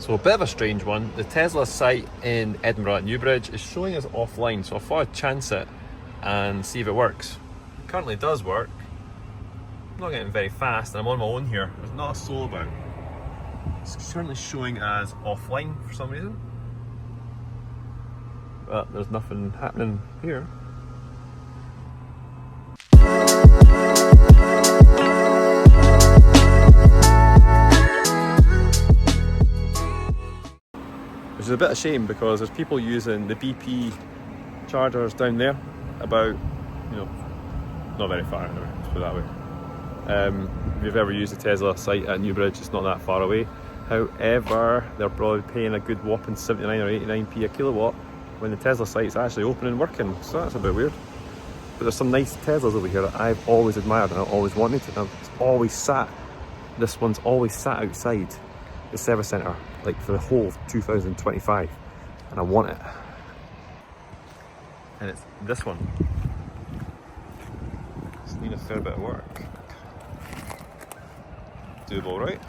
So a bit of a strange one. The Tesla site in Edinburgh at Newbridge is showing us offline, so I thought I'd chance it and see if it works. It currently does work. I'm not getting very fast and I'm on my own here. There's not a soul about. It's currently showing as offline for some reason. But there's nothing happening here. Which is a bit of a shame because there's people using the BP chargers down there about, not very far anyway, let's put it that way. If you've ever used the Tesla site at Newbridge, it's not that far away. However, they're probably paying a good whopping 79 or 89p a kilowatt when the Tesla site's actually open and working, so that's a bit weird. But there's some nice Teslas over here that I've always admired and I've always wanted. This one's always sat outside the service centre, like for the whole of 2025, and I want it. And it's this one. It's need a fair bit of work. Doable, right?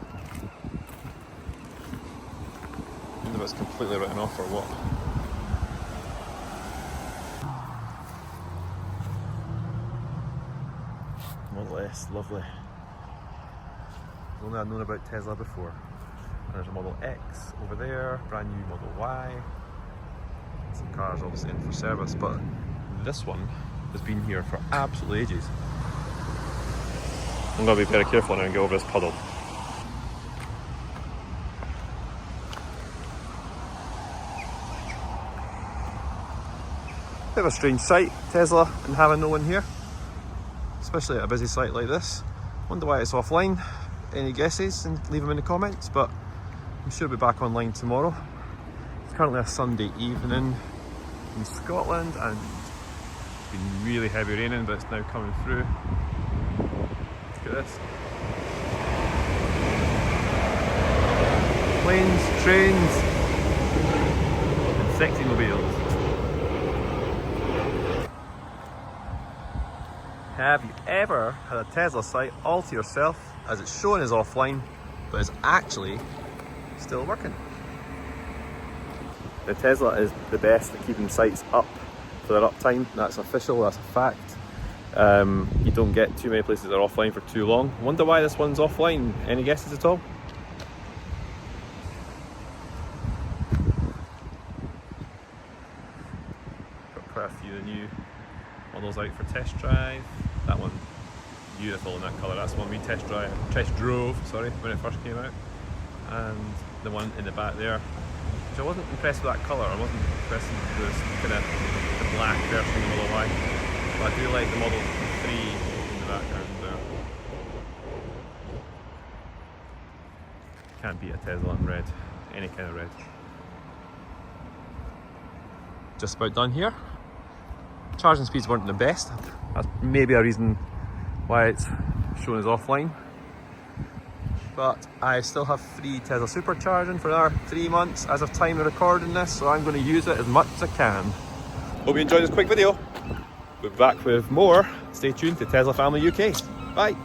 I wonder if it's completely written off or what. Model S, lovely. Only I'd known about Tesla before. And there's a Model X over there, brand new Model Y. Some cars obviously in for service, but this one has been here for absolutely ages. I'm going to be very careful now and go over this puddle. Bit of a strange sight, Tesla, and having no one here. Especially at a busy site like this. Wonder why it's offline. Any guesses? And leave them in the comments, but I'm sure it'll be back online tomorrow. It's currently a Sunday evening in Scotland and it's been really heavy raining, but it's now coming through. Look at this. Planes, trains, and sexy mobiles. Have you ever had a Tesla site all to yourself as it's shown as offline, but it's actually still working? The Tesla is the best at keeping sites up for their uptime. That's official, that's a fact. You don't get too many places that are offline for too long. Wonder why this one's offline? Any guesses at all? Got quite a few of the new models out for test drive. That one, beautiful in that colour. That's the one we test drove, when it first came out. And the one in the back there, which I wasn't impressed with that colour. I wasn't impressed with this kind of the black version of the Model Y. But I do like the Model 3 in the background there. Can't beat a Tesla in red, any kind of red. Just about done here. Charging speeds weren't the best. That's maybe a reason why it's shown as offline. But I still have free Tesla Supercharging for another 3 months as of time of recording this, so I'm going to use it as much as I can. Hope you enjoyed this quick video. We'll be back with more. Stay tuned to Tesla Family UK. Bye.